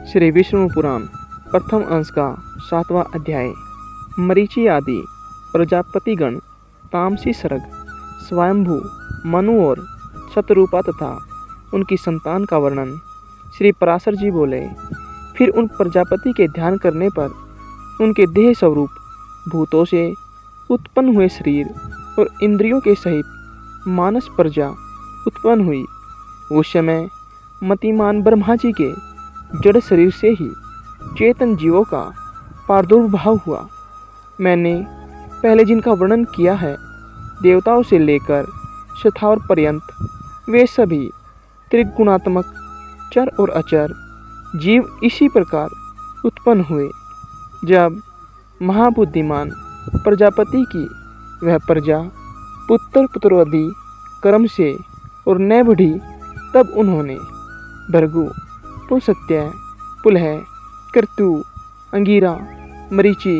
श्री विष्णु पुराण प्रथम अंश का 7वां अध्याय। मरीचि आदि प्रजापतिगण, तामसी सर्ग, स्वयंभू, मनु और शतरूपा तथा उनकी संतान का वर्णन। श्री पराशर जी बोले, फिर उन प्रजापति के ध्यान करने पर उनके देह स्वरूप भूतों से उत्पन्न हुए शरीर और इंद्रियों के सहित मानस प्रजा उत्पन्न हुई। उस समय मतिमान ब्रह्मा जी के जड़ शरीर से ही चेतन जीवों का प्रादुर्भाव हुआ। मैंने पहले जिनका वर्णन किया है, देवताओं से लेकर स्थावर पर्यंत वे सभी त्रिगुणात्मक चर और अचर जीव इसी प्रकार उत्पन्न हुए। जब महाबुद्धिमान प्रजापति की वह प्रजा पुत्र पुत्रवधी कर्म से और न बढ़ी, तब उन्होंने भृगु, पुलस्त्य, पुलह, कृतु, अंगिरा, मरीचि,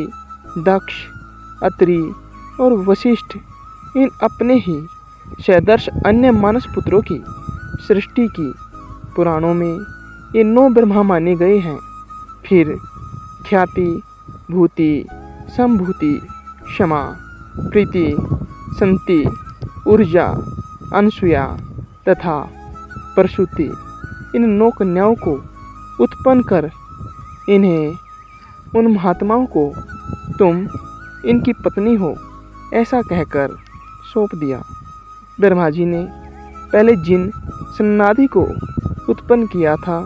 दक्ष, अत्रि और वशिष्ठ इन अपने ही सदर्श अन्य मानस पुत्रों की सृष्टि की। पुराणों में ये 9 ब्रह्मा माने गए हैं। फिर ख्याति, भूति, संभूति, क्षमा, प्रीति, संति, ऊर्जा, अनसूया तथा प्रसूति इन 9 कन्याओं को उत्पन्न कर इन्हें उन महात्माओं को तुम इनकी पत्नी हो ऐसा कहकर सौंप दिया। ब्रह्मा जी ने पहले जिन सन्नादि को उत्पन्न किया था,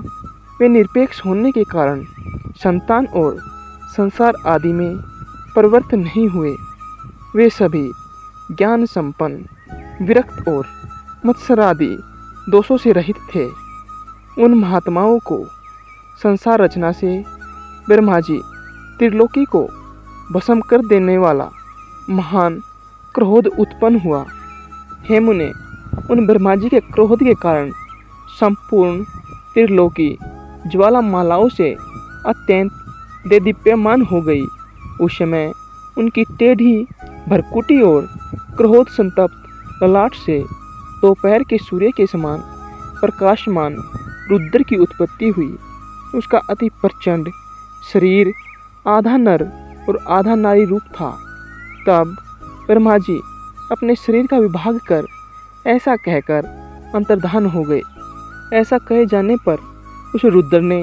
वे निरपेक्ष होने के कारण संतान और संसार आदि में प्रवृत्त नहीं हुए। वे सभी ज्ञान संपन्न, विरक्त और मत्सरादि दोषों से रहित थे। उन महात्माओं को संसार रचना से ब्रह्मा जी त्रिलोकी को भस्म कर देने वाला महान क्रोध उत्पन्न हुआ। हे मुने, उन ब्रह्मा जी के क्रोध के कारण संपूर्ण त्रिलोकी ज्वालामालाओं से अत्यंत देदीप्यमान हो गई। उस समय उनकी टेढ़ी भरकुटी और क्रोध संतप्त ललाट से दोपहर के सूर्य के समान प्रकाशमान रुद्र की उत्पत्ति हुई। उसका अति प्रचंड शरीर आधा नर और आधा नारी रूप था। तब ब्रह्मा जी अपने शरीर का विभाग कर ऐसा कहकर अंतर्धान हो गए। ऐसा कहे जाने पर उस रुद्र ने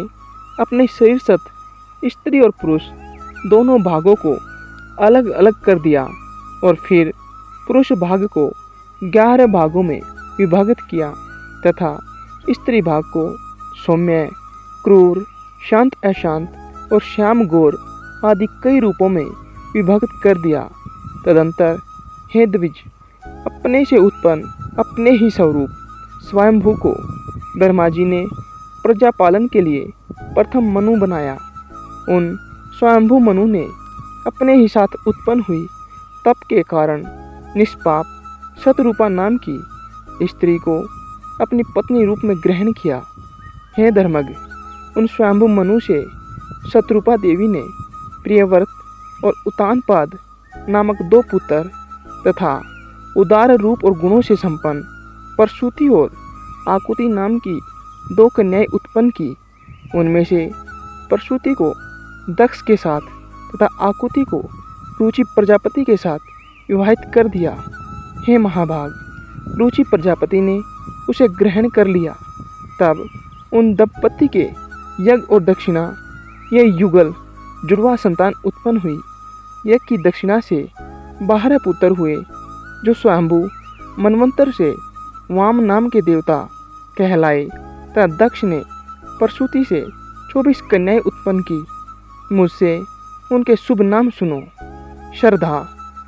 अपने शरीर सत स्त्री और पुरुष दोनों भागों को अलग अलग कर दिया और फिर पुरुष भाग को 11 भागों में विभाजित किया तथा स्त्री भाग को सौम्य, क्रूर, शांत अशांत और श्याम गौर आदि कई रूपों में विभाजित कर दिया। तदंतर हे द्विज, अपने से उत्पन्न अपने ही स्वरूप स्वयंभू को ब्रह्मा जी ने प्रजा पालन के लिए प्रथम मनु बनाया। उन स्वयंभू मनु ने अपने ही साथ उत्पन्न हुई तप के कारण निष्पाप शतरूपा नाम की स्त्री को अपनी पत्नी रूप में ग्रहण किया। हे धर्मज्ञ, उन स्वयंभू मनु से शतरूपा देवी ने प्रियव्रत और उतानपाद नामक 2 पुत्र तथा उदार रूप और गुणों से संपन्न प्रसूति और आकुति नाम की 2 कन्याएं उत्पन्न की। उनमें से प्रसूति को दक्ष के साथ तथा आकुति को रुचि प्रजापति के साथ विवाहित कर दिया। हे महाभाग, रुचि प्रजापति ने उसे ग्रहण कर लिया। तब उन दंपति के यज्ञ और दक्षिणा ये युगल जुड़वा संतान उत्पन्न हुई। यज्ञ की दक्षिणा से 12 पुत्र हुए, जो स्वयंभू मनवंतर से वाम नाम के देवता कहलाए तथा दक्ष ने प्रसूति से 24 कन्याएं उत्पन्न की। मुझसे उनके शुभ नाम सुनो। श्रद्धा,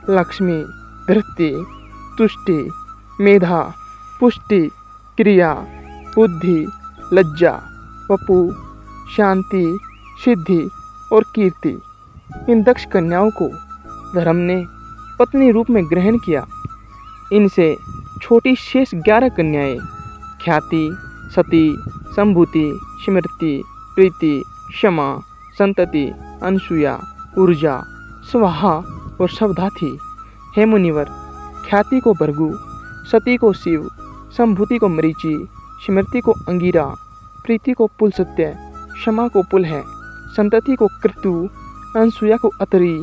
लक्ष्मी, धृति, तुष्टि, मेधा, पुष्टि, क्रिया, बुद्धि, लज्जा, वपु, शांति, सिद्धि और कीर्ति। इन दक्ष कन्याओं को धर्म ने पत्नी रूप में ग्रहण किया। इनसे छोटी शेष 11 कन्याएं ख्याति, सती, संभूति, स्मृति, प्रीति, क्षमा, संतति, अनसूया, ऊर्जा, स्वाहा और शवधा थी। हे मुनिवर, ख्याति को भृगु, सती को शिव, संभूति को मरीचि, स्मृति को अंगिरा, प्रीति को पुलस्त्य क्षमा को पुलह, संतति को क्रतु, अनसुया को अतरी,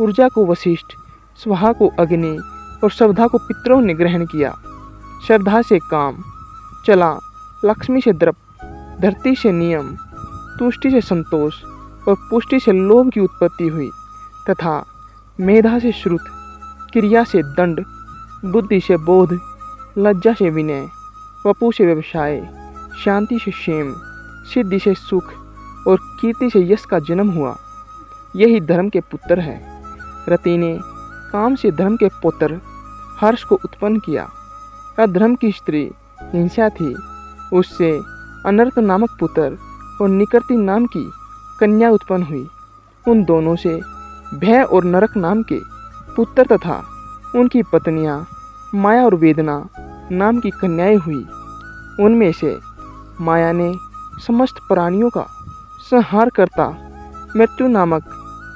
ऊर्जा को वशिष्ठ, स्वाहा को अग्नि और श्रद्धा को पितरों ने ग्रहण किया। श्रद्धा से काम चला, लक्ष्मी से द्रप, धरती से नियम, तुष्टि से संतोष और पुष्टि से लोभ की उत्पत्ति हुई तथा मेधा से श्रुत, क्रिया से दंड, बुद्धि से बोध, लज्जा से विनय, वपु से व्यवसाय, शांति से क्षेम, सिद्धि से सुख और कीर्ति से यश का जन्म हुआ। यही धर्म के पुत्र है। रति ने काम से धर्म के पुत्र हर्ष को उत्पन्न किया। अधर्म की स्त्री हिंसा थी, उससे अनर्थ नामक पुत्र और निकृति नाम की कन्या उत्पन्न हुई। उन दोनों से भय और नरक नाम के पुत्र तथा उनकी पत्नियां माया और वेदना नाम की कन्याएं हुई। उनमें से माया ने समस्त प्राणियों का संहार करता मृत्यु नामक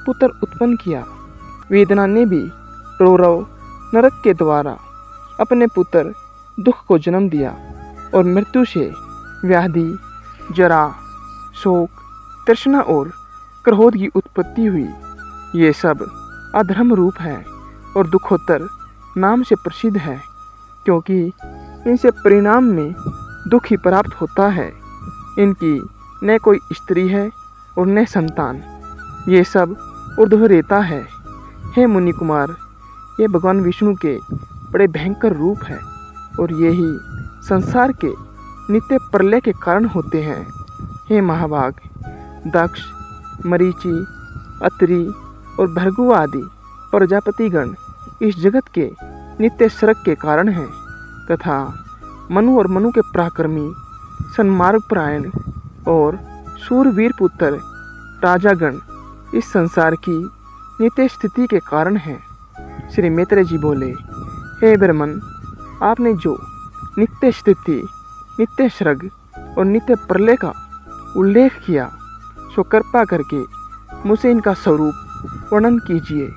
पुत्र उत्पन्न किया। वेदना ने भी रौरव नरक के द्वारा अपने पुत्र दुख को जन्म दिया और मृत्यु से व्याधि, जरा, शोक, तृष्णा और क्रोध की उत्पत्ति हुई। ये सब अधर्म रूप है और दुखोत्तर नाम से प्रसिद्ध है, क्योंकि इनसे परिणाम में दुख ही प्राप्त होता है। इनकी न कोई स्त्री है और न संतान। ये सब ऊर्ध्व रेता है। हे मुनि कुमार, ये भगवान विष्णु के बड़े भयंकर रूप है और ये ही संसार के नित्य प्रलय के कारण होते हैं। हे महाभाग, दक्ष, मरीचि, अत्रि और भृगु आदि प्रजापतिगण इस जगत के नित्य स्वर्ग के कारण हैं तथा मनु और मनु के पराक्रमी, सन्मार्ग परायण और शूरवीर पुत्र राजागण इस संसार की नित्य स्थिति के कारण हैं। श्री मैत्रेय जी बोले, हे ब्रह्मन, आपने जो नित्य स्थिति, नित्य स्वर्ग और नित्य प्रलय का उल्लेख किया, सो कृपा करके मुझसे इनका स्वरूप वर्णन कीजिए।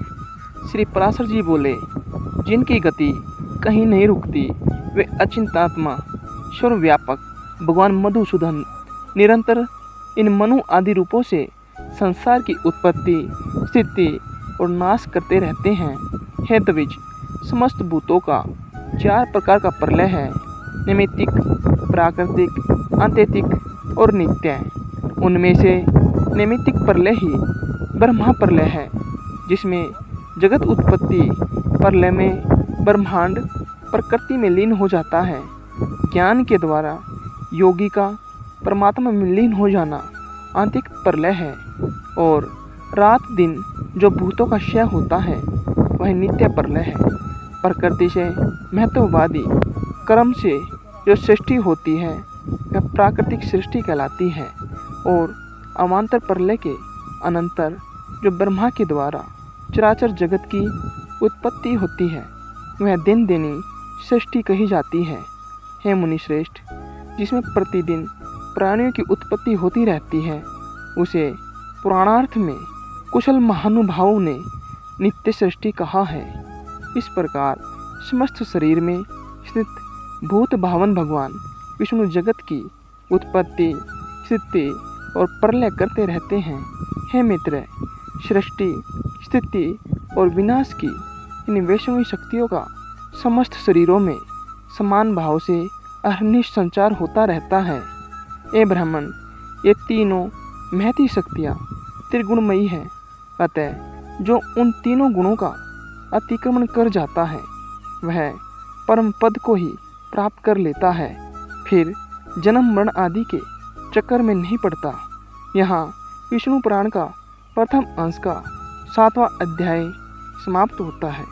श्री पराशर जी बोले, जिनकी गति कहीं नहीं रुकती, वे अचिंतात्मा सर्वव्यापक भगवान मधुसूदन निरंतर इन मनु आदि रूपों से संसार की उत्पत्ति, स्थिति और नाश करते रहते हैं। हे द्विज, समस्त भूतों का 4 प्रकार का प्रलय है: नैमित्तिक, प्राकृतिक, आत्यंतिक और नित्य। उनमें से नैमित्तिक प्रलय ही ब्रह्मा प्रलय है, जिसमें जगत उत्पत्ति प्रलय में ब्रह्मांड प्रकृति में लीन हो जाता है। ज्ञान के द्वारा योगी का परमात्मा में लीन हो जाना आंतरिक प्रलय है और रात दिन जो भूतों का क्षय होता है वह नित्य प्रलय है। प्रकृति से महत्ववादी कर्म से जो सृष्टि होती है वह प्राकृतिक सृष्टि कहलाती है और अवान्तर प्रलय के अनंतर जो ब्रह्मा के द्वारा चराचर जगत की उत्पत्ति होती है वह दिन दिनी सृष्टि कही जाती है। हे मुनिश्रेष्ठ, जिसमें प्रतिदिन प्राणियों की उत्पत्ति होती रहती है उसे पुराणार्थ में कुशल महानुभावों ने नित्य सृष्टि कहा है। इस प्रकार समस्त शरीर में स्थित भूत भावन भगवान विष्णु जगत की उत्पत्ति, स्थिति और प्रलय करते रहते हैं। हे मित्र, सृष्टि, स्थिति और विनाश की इन वैष्णवी शक्तियों का समस्त शरीरों में समान भाव से अहर्निश संचार होता रहता है। ए ब्राह्मण, ये तीनों महती शक्तियाँ त्रिगुणमयी हैं। अतः जो उन तीनों गुणों का अतिक्रमण कर जाता है वह परम पद को ही प्राप्त कर लेता है, फिर जन्म मरण आदि के चक्कर में नहीं पड़ता। यहाँ विष्णु पुराण का प्रथम अंश का 7वां अध्याय समाप्त होता है।